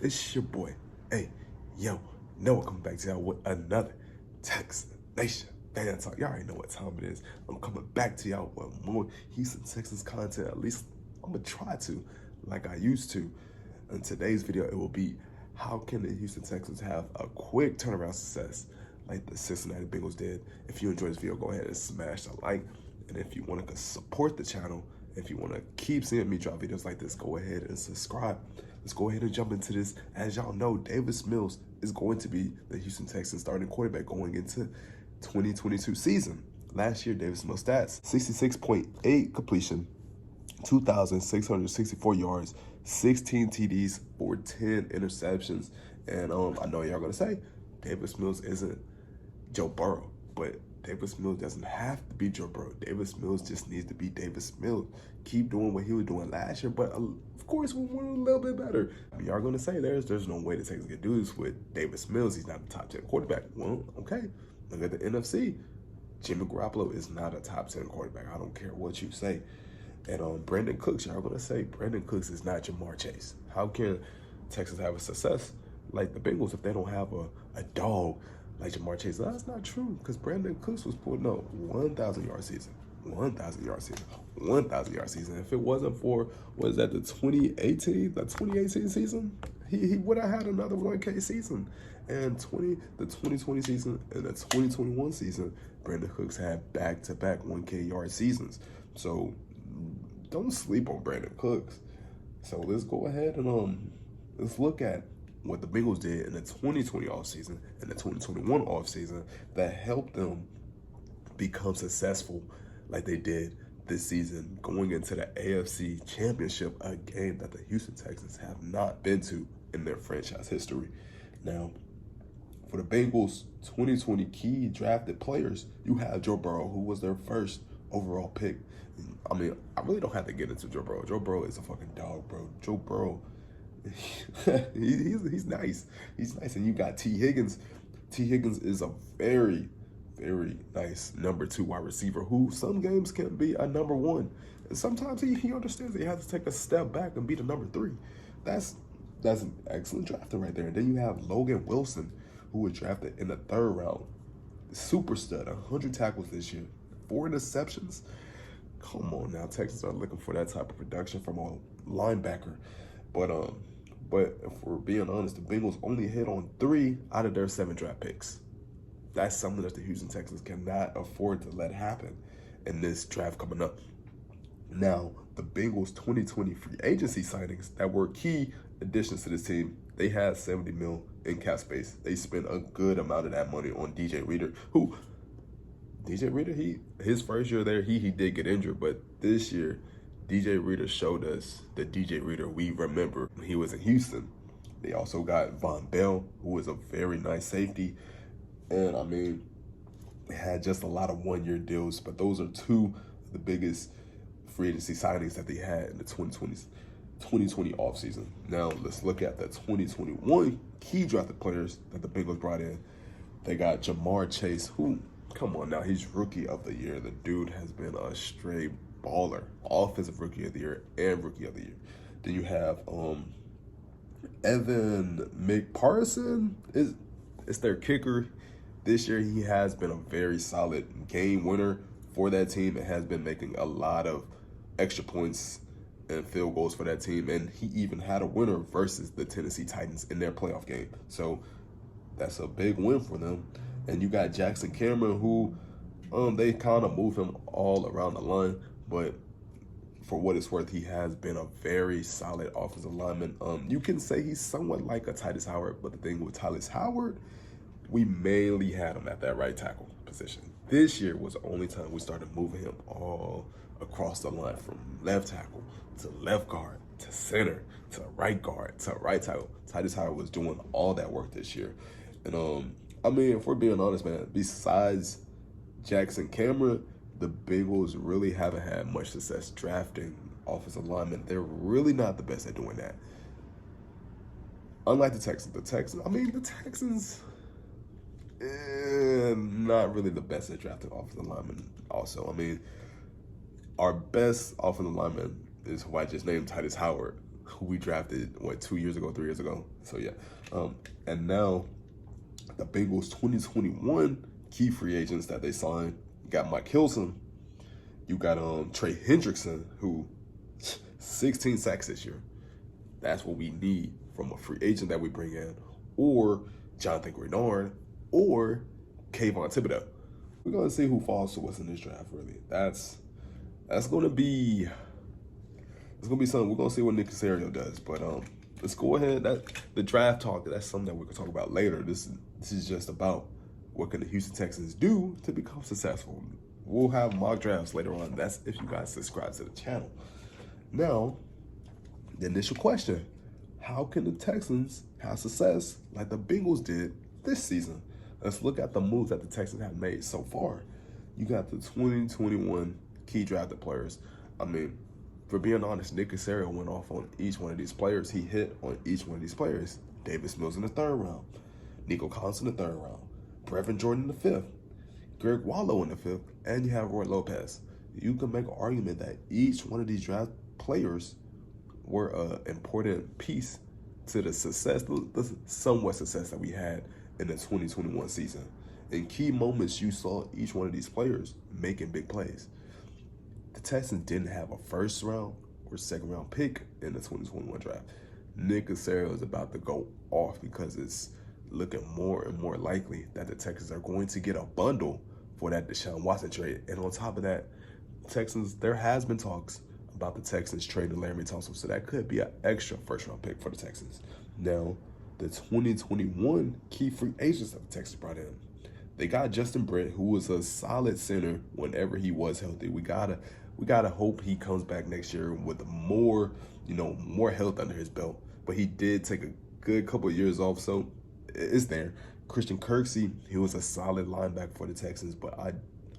It's your boy. Hey, yo, Noah coming back to y'all with another Texas Nation fan talk. Y'all already know what time it is. I'm coming back to y'all with more Houston Texans content. At least I'm gonna try to, like I used to. In today's video, it will be how can the Houston Texans have a quick turnaround success like the Cincinnati Bengals did. If you enjoyed this video, go ahead and smash the like. And if you want to support the channel, if you want to keep seeing me drop videos like this, go ahead and subscribe. Let's go ahead and jump into this. As y'all know, Davis Mills is going to be the Houston Texans starting quarterback going into 2022 season. Last year, Davis Mills stats: 66.8 completion, 2,664 yards, 16 TDs for 10 interceptions. And I know y'all gonna say Davis Mills isn't Joe Burrow, but Davis Mills doesn't have to be Joe Burrow. Davis Mills just needs to be Davis Mills. Keep doing what he was doing last year, but of course we want a little bit better. I mean, y'all gonna say there's no way the Texans can do this with Davis Mills. He's not a top 10 quarterback. Well, okay. Look at the NFC. Jimmy Garoppolo is not a top 10 quarterback. I don't care what you say. And Brandon Cooks, y'all gonna say Brandon Cooks is not Jamar Chase. How can Texans have a success like the Bengals if they don't have a dog like Jamar Chase? That's not true, because Brandon Cooks was putting up 1,000-yard season, 1,000-yard season, 1,000-yard season. If it wasn't for, was that the 2018 season, he would have had another 1K season. And the 2020 season and the 2021 season, Brandon Cooks had back-to-back 1K yard seasons. So don't sleep on Brandon Cooks. So let's go ahead and let's look at what the Bengals did in the 2020 offseason and the 2021 offseason that helped them become successful like they did this season, going into the AFC Championship, a game that the Houston Texans have not been to in their franchise history. Now, for the Bengals 2020 key drafted players, you have Joe Burrow, who was their first overall pick. I mean, I really don't have to get into Joe Burrow. Joe Burrow is a fucking dog, bro. Joe Burrow, he's nice. He's nice. And you got T. Higgins. T. Higgins is a very, very nice number 2 wide receiver who some games can be a number 1. And sometimes he understands that he has to take a step back and be the number 3. That's an excellent drafter right there. And then you have Logan Wilson, who was drafted in the 3rd round. Super stud, 100 tackles this year, 4 interceptions. Come on now, Texans are looking for that type of production from a linebacker. But if we're being honest, the Bengals only hit on 3 out of their 7 draft picks. That's something that the Houston Texans cannot afford to let happen in this draft coming up. Now, the Bengals 2020 free agency signings that were key additions to this team, they had $70 million in cap space. They spent a good amount of that money on DJ Reader, his first year there, he did get injured, but this year, DJ Reader showed us the DJ Reader we remember when he was in Houston. They also got Von Bell, who was a very nice safety. And I mean, they had just a lot of 1-year deals, but those are 2 of the biggest free agency signings that they had in the 2020 offseason. Now, let's look at the 2021 key drafted players that the Bengals brought in. They got Jamar Chase, who, come on now, he's rookie of the year. The dude has been a straight baller, offensive rookie of the year and rookie of the year. Then you have Evan McPherson is their kicker. This year he has been a very solid game winner for that team and has been making a lot of extra points and field goals for that team. And he even had a winner versus the Tennessee Titans in their playoff game. So that's a big win for them. And you got Jackson Cameron, who they kind of move him all around the line, but for what it's worth, he has been a very solid offensive lineman. You can say he's somewhat like a Titus Howard, but the thing with Titus Howard, we mainly had him at that right tackle position. This year was the only time we started moving him all across the line, from left tackle to left guard to center to right guard to right tackle. Titus Howard was doing all that work this year. And I mean, if we're being honest, man, besides Jackson Cameron, the Bengals really haven't had much success drafting offensive linemen. They're really not the best at doing that. Unlike the Texans, the Texans, not really the best at drafting offensive linemen also. I mean, our best offensive lineman is who I just named, Titus Howard. who we drafted, 2 years ago, 3 years ago. So yeah. And now the Bengals 2021 key free agents that they signed. You got Mike Hilson. You got Trey Hendrickson, who 16 sacks this year. That's what we need from a free agent that we bring in. Or Jonathan Grenard, or Kayvon Thibodeau. We're gonna see who falls to us in this draft, really. That's gonna be something. We're gonna see what Nick Caserio does. But let's go ahead. The draft talk, that's something that we can talk about later. This is just about what can the Houston Texans do to become successful. We'll have mock drafts later on. That's if you guys subscribe to the channel. Now, the initial question: how can the Texans have success like the Bengals did this season? Let's look at the moves that the Texans have made so far. You got the 2021 key drafted players. I mean, for being honest, Nick Caserio went off on each one of these players. He hit on each one of these players. Davis Mills in the 3rd round. Nico Collins in the 3rd round. Brevin Jordan in the 5th. Greg Wallow in the 5th. And you have Roy Lopez. You can make an argument that each one of these draft players were an important piece to the success, the somewhat success that we had in the 2021 season. In key moments, you saw each one of these players making big plays. The Texans didn't have a 1st round or 2nd round pick in the 2021 draft. Nick Caserio is about to go off because it's looking more and more likely that the Texans are going to get a bundle for that Deshaun Watson trade. And on top of that, there has been talks about the Texans trading Larry Tunsil, so that could be an extra 1st round pick for the Texans. Now, the 2021 key free agents that the Texans brought in. They got Justin Britt, who was a solid center whenever he was healthy. We gotta hope he comes back next year with more health under his belt. But he did take a good couple of years off, so it's there. Christian Kirksey, he was a solid linebacker for the Texans, but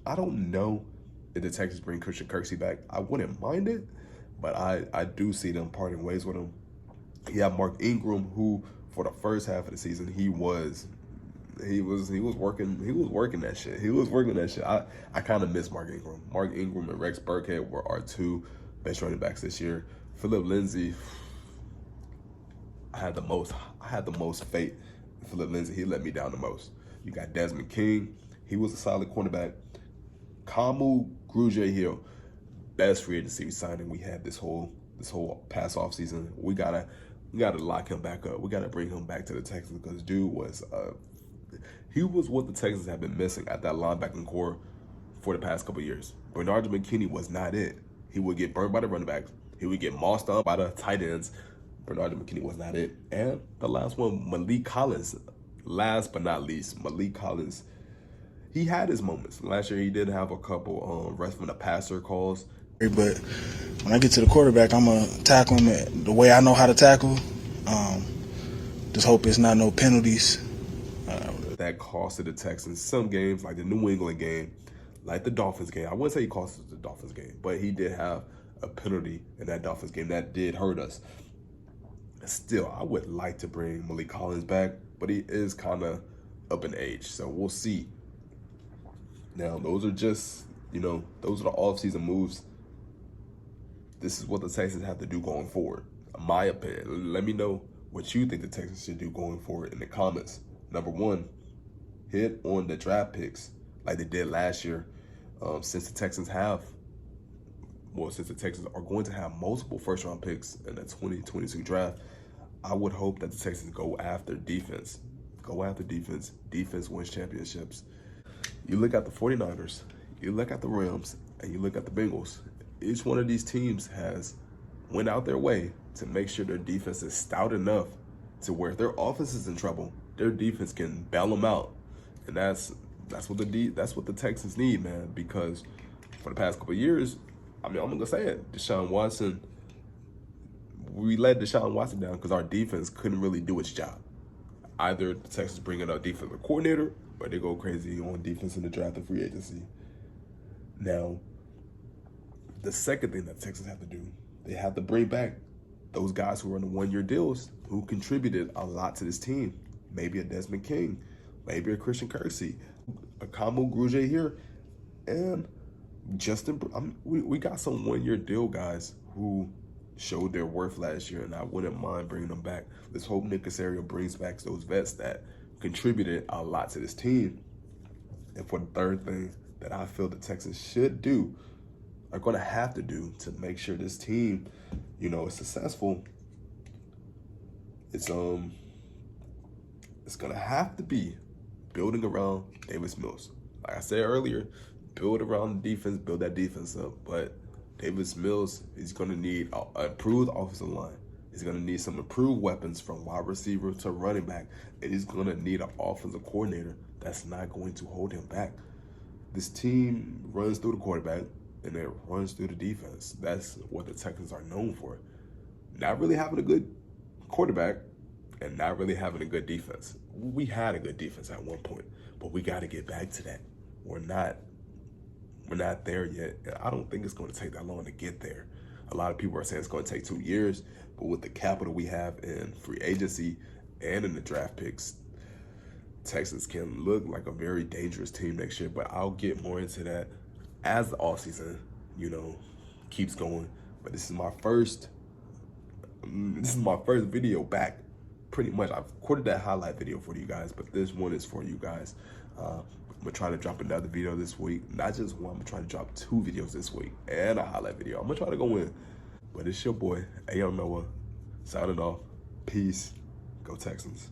I don't know if the Texans bring Christian Kirksey back. I wouldn't mind it, but I do see them parting ways with him. You have Mark Ingram, who for the first half of the season he was working that shit. He was working that shit. I kind of miss Mark Ingram. Mark Ingram and Rex Burkhead were our 2 best running backs this year. Philip Lindsay, I had the most faith in Philip Lindsay. He let me down the most. You got Desmond King. He was a solid cornerback. Kamu Grugier-Hill, best free agency signing we had this whole past off season. We gotta lock him back up. We gotta bring him back to the Texans because dude was he was what the Texans have been missing at that linebacking core for the past couple of years. Bernard McKinney was not it. He would get burned by the running backs. He would get mossed on by the tight ends. Bernard McKinney was not it. And the last one, Malik Collins. Last but not least, Malik Collins. He had his moments. Last year, he did have a couple rest from the passer calls. But when I get to the quarterback, I'm going to tackle him the way I know how to tackle. Just hope it's not no penalties. That costed the Texans some games, like the New England game, like the Dolphins game. I wouldn't say he cost us the Dolphins game, but he did have a penalty in that Dolphins game that did hurt us. Still, I would like to bring Malik Collins back, but he is kind of up in age, so we'll see. Now, those are just, those are the offseason moves. This is what the Texans have to do going forward, in my opinion. Let me know what you think the Texans should do going forward in the comments. Number 1, hit on the draft picks like they did last year. Since the Texans are going to have multiple 1st round picks in the 2022 draft, I would hope that the Texans go after defense. Go after defense. Defense wins championships. You look at the 49ers, you look at the Rams, and you look at the Bengals. Each one of these teams has went out their way to make sure their defense is stout enough to where if their offense is in trouble, their defense can bail them out. And that's what the Texans need, man, because for the past couple of years, I'm going to say it, Deshaun Watson, we let Deshaun Watson down because our defense couldn't really do its job. Either the Texans bring in a defensive coordinator or they go crazy on defense in the draft and free agency. Now, the second thing that Texans have to do, they have to bring back those guys who are on the 1-year deals who contributed a lot to this team. Maybe a Desmond King, maybe a Christian Kirksey, a Kamu Grugier here, and Justin. We got some 1-year deal guys who showed their worth last year, and I wouldn't mind bringing them back. Let's hope Nick Casario brings back those vets that contributed a lot to this team. And for the third thing that I feel the Texans should do, are going to have to do to make sure this team, is successful, it's going to have to be building around Davis Mills. Like I said earlier, build around the defense, build that defense up. But Davis Mills is going to need an improved offensive line. He's going to need some improved weapons from wide receiver to running back. And he's going to need an offensive coordinator that's not going to hold him back. This team runs through the quarterback and it runs through the defense. That's what the Texans are known for. Not really having a good quarterback and not really having a good defense. We had a good defense at one point, but we got to get back to that. We're not there yet, and I don't think it's going to take that long to get there. A lot of people are saying it's going to take 2 years, but with the capital we have in free agency and in the draft picks, Texans can look like a very dangerous team next year. But I'll get more into that as the offseason, keeps going. But this is my first video back. Pretty much, I've recorded that highlight video for you guys, but this one is for you guys. I'm gonna try to drop another video this week. Not just one, I'm gonna try to drop 2 videos this week and a highlight video. I'm gonna try to go in. But it's your boy, A.M. Noah, signing off. Peace. Go Texans.